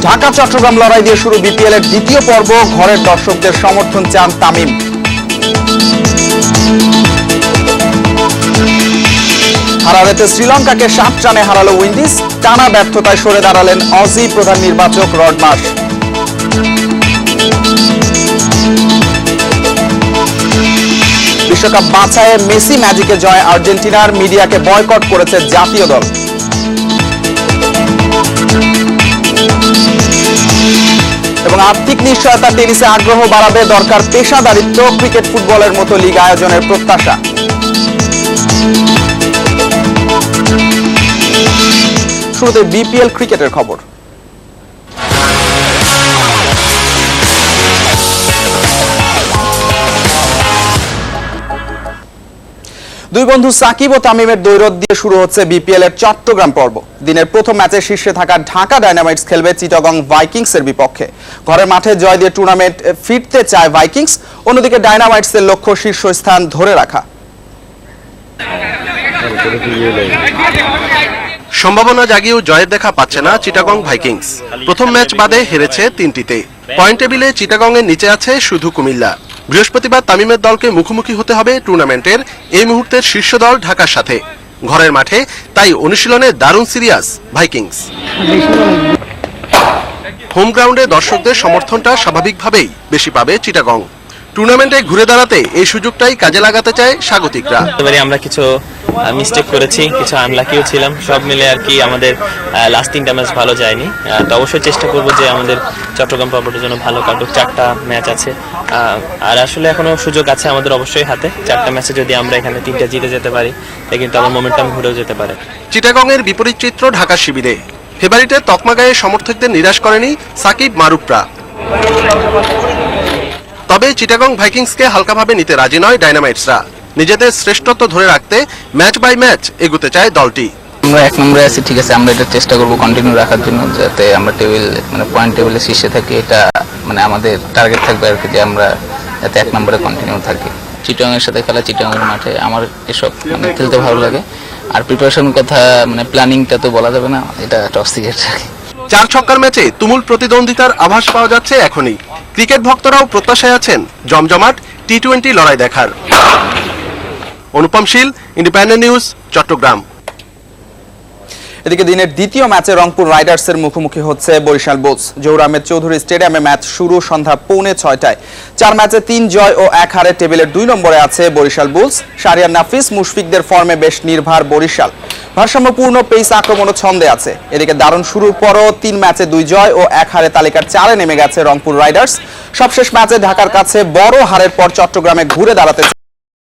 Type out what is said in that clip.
ঢাকা চট্টগ্রাম লড়াই দিয়ে শুরু বিপিএল এর দ্বিতীয় পর্ব। ঘরের দর্শকদের সমর্থন চান তামিম। হারারেতে শ্রীলঙ্কাকে 7 রানে হারালো উইন্ডিজ। টানা ব্যর্থতায় সরে দাঁড়ালেন অজি প্রধান নির্বাচক রড মার্শ। বিশ্বকাপ বাছাইয়ে মেসি ম্যাজিকে জয় আর্জেন্টিনার। মিডিয়াকে বয়কট করেছে জাতীয় দল। এবং আর্থিক নিশ্চয়তা টেনিসে আগ্রহ বাড়াবে, দরকার পেশাদারিত্ব। ক্রিকেট ফুটবলের মতো লিগ আয়োজনের প্রত্যাশা। শুরুতে বিপিএল ক্রিকেটের খবর। দুই বন্ধু সাকিব ও তামিমের দ্বৈরথ দিয়ে শুরু হচ্ছে বিপিএল এর চট্টগ্রাম পর্ব। দিনের প্রথম ম্যাচে শীর্ষে থাকা ঢাকা ডায়নামাইটস খেলবে চিটাগং ভাইকিংস এর বিপক্ষে। ঘরের মাঠে জয় দিয়ে টুর্নামেন্ট ফিরতে চায় ভাইকিংস। অন্যদিকে ডায়নামাইটস এর লক্ষ্য শীর্ষস্থান ধরে রাখা। সম্ভাবনা জাগিয়েও জয়ের দেখা পাচ্ছে না চিটাগং ভাইকিংস। প্রথম ম্যাচ বাদে হেরেছে 3টিতে। পয়েন্ট টেবিলে চিটাগং এর নিচে আছে শুধু কুমিল্লা। বৃহস্পতিবার তামিমের দলকে মুখোমুখি হতে হবে টুর্নামেন্টের এই মুহূর্তের শীর্ষ দল ঢাকার সাথে। ঘরের মাঠে তাই অনুশীলনে দারুণ সিরিয়াস ভাইকিংস। হোম গ্রাউন্ডে দর্শকদের সমর্থনটা স্বাভাবিকভাবেই বেশি পাবে চিটাগং। টুর্নামেন্টে ঘুরে দাঁড়াতে এই সুযোগটাই কাজে লাগাতে চায় স্বাগতিকরা। আমরা কিছু মিস্টেক করেছি, কিছু আনলাকিও ছিলাম, সব মিলে আর কি আমাদের লাস্ট 3টা ম্যাচ ভালো যায়নি। তো অবশ্যই চেষ্টা করব যে আমাদের চট্টগ্রাম পর্বটার জন্য ভালো কাটুক। 4টা ম্যাচ আছে আর আসলে এখনো সুযোগ আছে আমাদের অবশ্যই হাতে। 4টা ম্যাচে যদি আমরা এখানে 3টা জিতে যেতে পারি তাহলে কিন্তু আমার মোমেন্টাম ঘুরেও যেতে পারে। চিটাগং এর বিপরীত চিত্র ঢাকা শিবিরে। ফেভারিটের তকমা গায়ে সমর্থকদের নিরাশ করেনি সাকিব মারুফরা। তবে চিটাগং ভাইকিংসকে হালকাভাবে নিতে রাজি নয় ডায়নামাইটসরা। নিজেদের শ্রেষ্ঠত্ব ধরে রাখতে ম্যাচ বাই ম্যাচ এগোতে চায় দলটি। আমরা 1 নম্বরে আছি, ঠিক আছে, আমরা এটা চেষ্টা করব কন্টিনিউ রাখার জন্য, যাতে আমরা টেবিল পয়েন্ট টেবিলে শীর্ষে থাকি। এটা আমাদের টার্গেট থাকবে আর কি, যে আমরা যাতে 1 নম্বরে কন্টিনিউ থাকি। চিটাগং এর সাথে খেলা, চিটাগং এর মাঠে আমার এসব খেলতে ভালো লাগে। আর প্রিপারেশনের কথা প্ল্যানিংটা তো বলা যাবে না, এটা টপ সিক্রেট রাখি। 4 ছক্কার ম্যাচে তুমুল প্রতিদ্বন্দ্বিতার আভাস পাওয়া যাচ্ছে এখনই। ক্রিকেট ভক্তরাও প্রত্যাশায় আছেন জমজমাট টি20 লড়াই দেখার। অনুপম শীল, ইন্ডিপেন্ডেন্ট নিউজ, চট্টগ্রাম। এদিকে দিনের দ্বিতীয় ম্যাচে রংপুর রাইডার্সের মুখোমুখি হচ্ছে বরিশাল বুলস। জহুর আহমেদ চৌধুরী স্টেডিয়ামে ম্যাচ শুরু সন্ধ্যা 5:45। 4 ম্যাচে 3 জয় ও 1 হারে টেবিলের 2 নম্বরে আছে বরিশাল বুলস। শাহরিয়ার নাফিস মুশফিকদের ফর্মে বেশ নির্ভর বরিশাল। ভারসাম্যপূর্ণ পেস আক্রমণ ও ছন্দে আছে। এদিকে দারুণ শুরুর পরও 3 ম্যাচে 2 জয় ও 1 হারে তালিকার 4-এ নেমে গেছে রংপুর রাইডার্স। সবশেষ ম্যাচে ঢাকার কাছে বড় হারের পর চট্টগ্রামে ঘুরে দাঁড়াতে